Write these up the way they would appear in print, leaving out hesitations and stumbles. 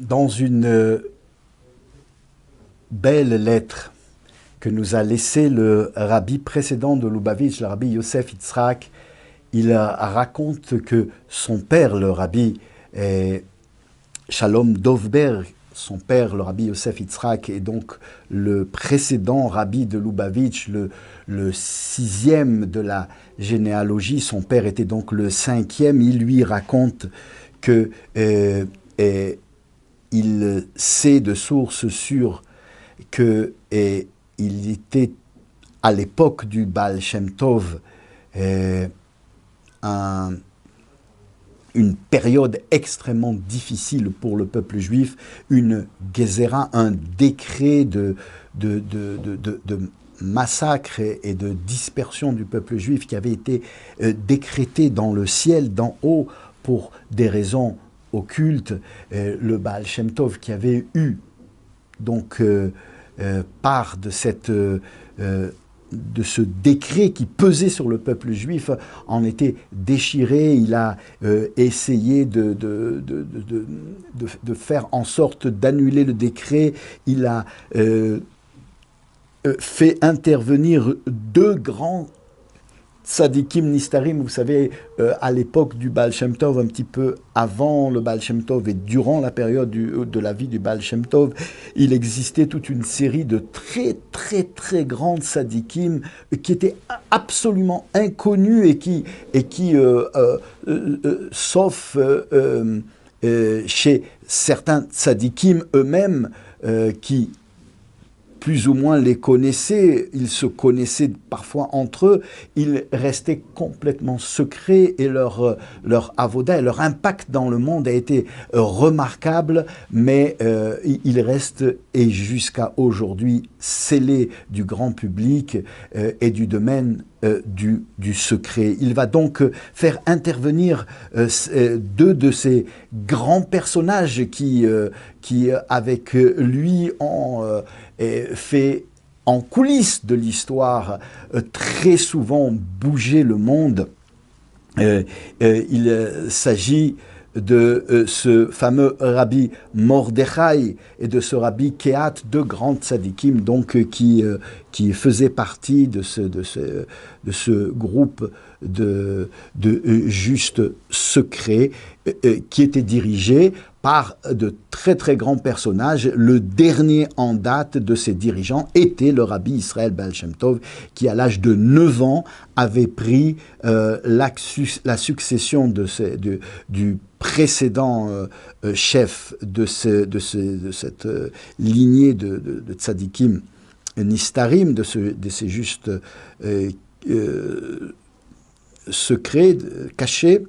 Dans une belle lettre que nous a laissée le rabbi précédent de Lubavitch, le rabbi Yosef Yitzhak, il raconte que son père, le rabbi Shalom Dovberg, son père, le rabbi Yosef Yitzhak, est donc le précédent rabbi de Lubavitch, le sixième de la généalogie. Son père était donc le cinquième. Il lui raconte que il sait de sources sûres qu'il était à l'époque du Baal Shem Tov une période extrêmement difficile pour le peuple juif, une gezéra, un décret de massacre et de dispersion du peuple juif qui avait été décrété dans le ciel, d'en haut, pour des raisons occultes. Le Baal Shem Tov qui avait eu donc part de ce décret qui pesait sur le peuple juif en était déchiré. Il a essayé de faire en sorte d'annuler le décret. Il a fait intervenir deux grands tzadikim nistarim, vous savez, à l'époque du Baal Shem Tov, un petit peu avant le Baal Shem Tov et durant la période de la vie du Baal Shem Tov, il existait toute une série de très très très grands tzadikim qui étaient absolument inconnus et qui sauf chez certains tzadikim eux-mêmes qui plus ou moins les connaissaient, ils se connaissaient parfois entre eux, ils restaient complètement secrets et leur avoda, leur impact dans le monde a été remarquable, mais il reste, et jusqu'à aujourd'hui, scellé du grand public et du domaine du secret. Il va donc faire intervenir deux de ces grands personnages qui avec lui, ont fait en coulisses de l'histoire très souvent bouger le monde. Il s'agit de ce fameux rabbi Mordechai et de ce rabbi Kehat, deux grands tzadikim donc qui faisaient partie de ce groupe de justes secrets qui était dirigé par de très très grands personnages. Le dernier en date de ces dirigeants était le rabbi Israël Baal Shem Tov, qui à l'âge de 9 ans avait pris la succession du précédent chef de cette lignée de tzadikim nistarim, de ces justes secrets, cachés.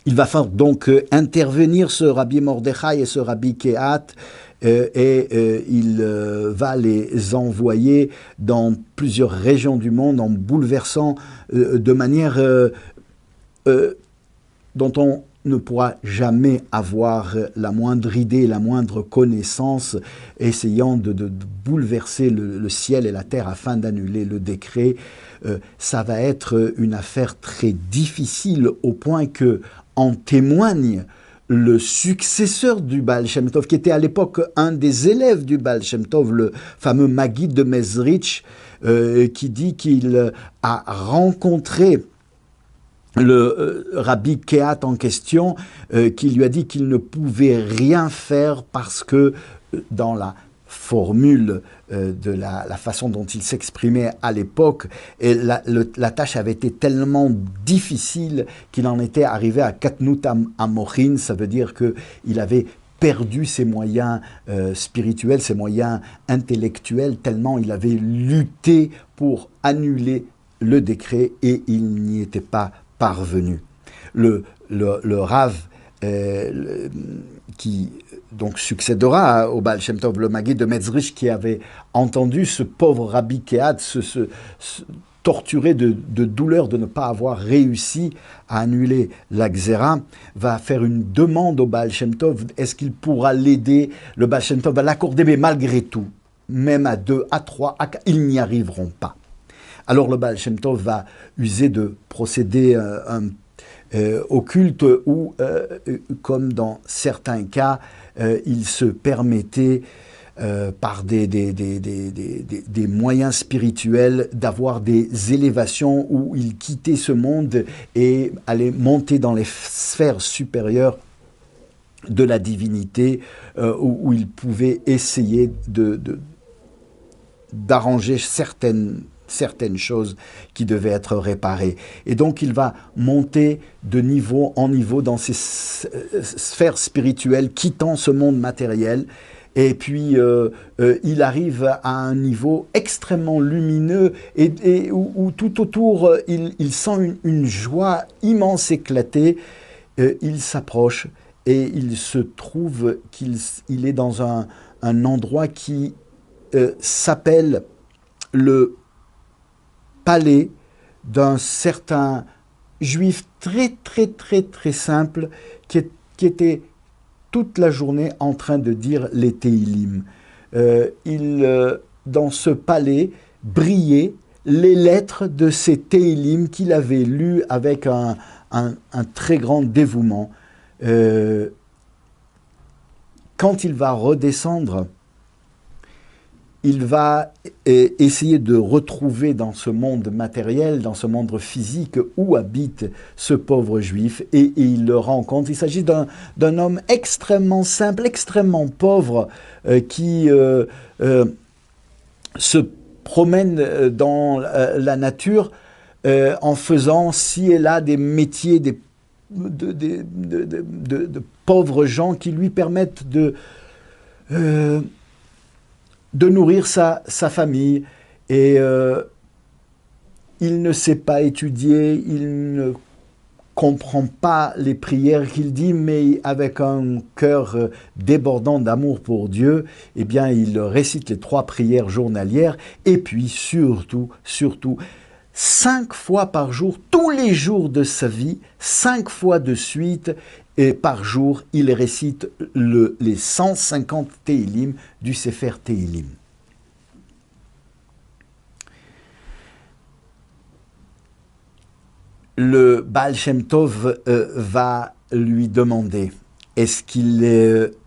Il va faire donc intervenir ce rabbi Mordechai et ce rabbi Kehat il va les envoyer dans plusieurs régions du monde en bouleversant de manière dont on ne pourra jamais avoir la moindre idée, la moindre connaissance, essayant de bouleverser le ciel et la terre afin d'annuler le décret. Ça va être une affaire très difficile au point que en témoigne le successeur du Baal Shem Tov, qui était à l'époque un des élèves du Baal Shem Tov, le fameux Maggid de Mezrich, qui dit qu'il a rencontré le rabbi Kehat en question, qui lui a dit qu'il ne pouvait rien faire parce que dans la formule de la façon dont il s'exprimait à l'époque, et la tâche avait été tellement difficile qu'il en était arrivé à Katnut Amochin, ça veut dire qu'il avait perdu ses moyens spirituels, ses moyens intellectuels, tellement il avait lutté pour annuler le décret et il n'y était pas parvenu. Le Rav qui donc succédera au Baal Shem Tov, le Maggid de Mezrich, qui avait entendu ce pauvre Rabbi Kehat se torturer de douleur de ne pas avoir réussi à annuler la Xéra, va faire une demande au Baal Shem Tov. Est-ce qu'il pourra l'aider? Le Baal Shem Tov va l'accorder, mais malgré tout, même à 2, à 3, à 4, ils n'y arriveront pas. Alors le Baal Shem Tov va user de procéder occulte où, comme dans certains cas, il se permettait par des moyens spirituels d'avoir des élévations où il quittait ce monde et allait monter dans les sphères supérieures de la divinité, où il pouvait essayer d'arranger certaines choses qui devaient être réparées. Et donc il va monter de niveau en niveau dans ces sphères spirituelles, quittant ce monde matériel. Et puis il arrive à un niveau extrêmement lumineux et où tout autour il sent une joie immense éclater. Il s'approche et il se trouve qu'il est dans un endroit qui s'appelle le palais d'un certain juif très très très très simple qui était toute la journée en train de dire les Téhilim. Dans ce palais brillaient les lettres de ces Téhilim qu'il avait lus avec un très grand dévouement. Quand il va redescendre, il va essayer de retrouver dans ce monde matériel, dans ce monde physique où habite ce pauvre juif, et il le rencontre. Il s'agit d'un homme extrêmement simple, extrêmement pauvre, qui se promène dans la nature en faisant ci et là des métiers de pauvres gens qui lui permettent de nourrir sa famille. Et il ne sait pas étudier, il ne comprend pas les prières qu'il dit, mais avec un cœur débordant d'amour pour Dieu, eh bien, il récite les 3 prières journalières, et puis surtout, 5 fois par jour, tous les jours de sa vie, 5 fois de suite, et par jour, il récite les 150 Téhilim du Sefer Téhilim. Le Baal Shem Tov va lui demander, est-ce qu'il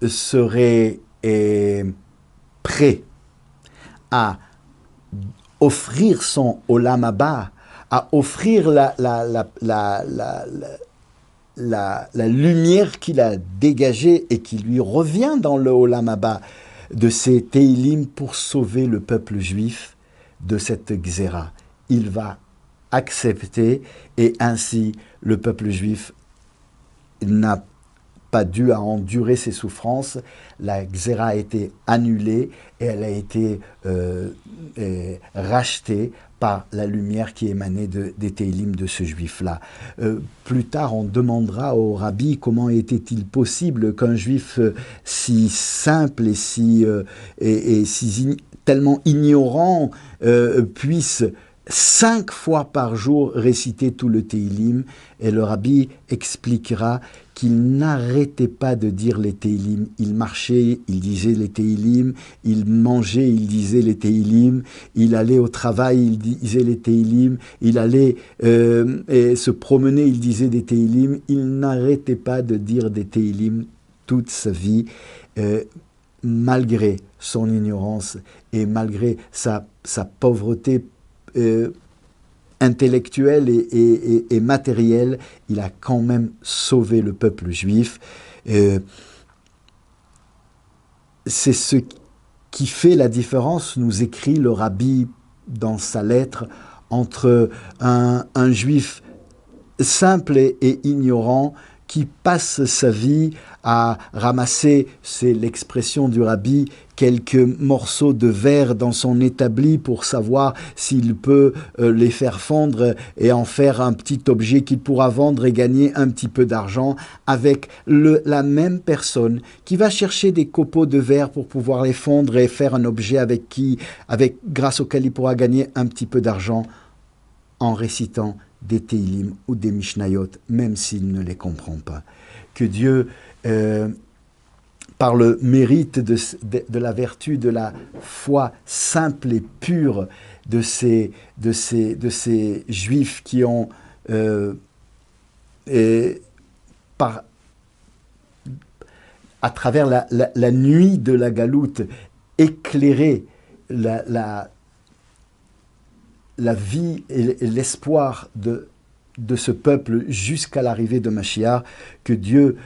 serait prêt à offrir son Olam Haba, à offrir la lumière qu'il a dégagée et qui lui revient dans le Olam Haba de ces Téhilim pour sauver le peuple juif de cette Gzéra. Il va accepter, et ainsi le peuple juif n'a pas dû à endurer ses souffrances. La Gzéra a été annulée et elle a été rachetée par la lumière qui émanait des Téhilim de ce juif-là. Plus tard, on demandera au rabbi comment était-il possible qu'un juif si simple et tellement ignorant puisse 5 fois par jour réciter tout le Téhilim, et le rabbi expliquera qu'il n'arrêtait pas de dire les Téhilim. Il marchait, il disait les Téhilim, il mangeait, il disait les Téhilim, il allait au travail, il disait les Téhilim, il allait se promener, il disait des Téhilim. Il n'arrêtait pas de dire des Téhilim toute sa vie, malgré son ignorance et malgré sa pauvreté intellectuelle et matérielle. Il a quand même sauvé le peuple juif. C'est ce qui fait la différence, nous écrit le rabbi dans sa lettre, entre un juif simple et ignorant qui passe sa vie à ramasser, c'est l'expression du rabbi, quelques morceaux de verre dans son établi pour savoir s'il peut les faire fondre et en faire un petit objet qu'il pourra vendre et gagner un petit peu d'argent, avec la même personne qui va chercher des copeaux de verre pour pouvoir les fondre et faire un objet grâce auquel il pourra gagner un petit peu d'argent en récitant des Téhilim ou des Mishnayot, même s'il ne les comprend pas. Que Dieu, par le mérite de la vertu, de la foi simple et pure de ces Juifs qui ont et à travers la nuit de la galoute, éclairer la vie et l'espoir de ce peuple jusqu'à l'arrivée de Mashiach, que Dieu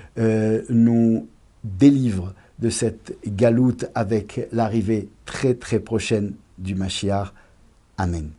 nous délivre de cette galoute avec l'arrivée très très prochaine du Mashiach. Amen.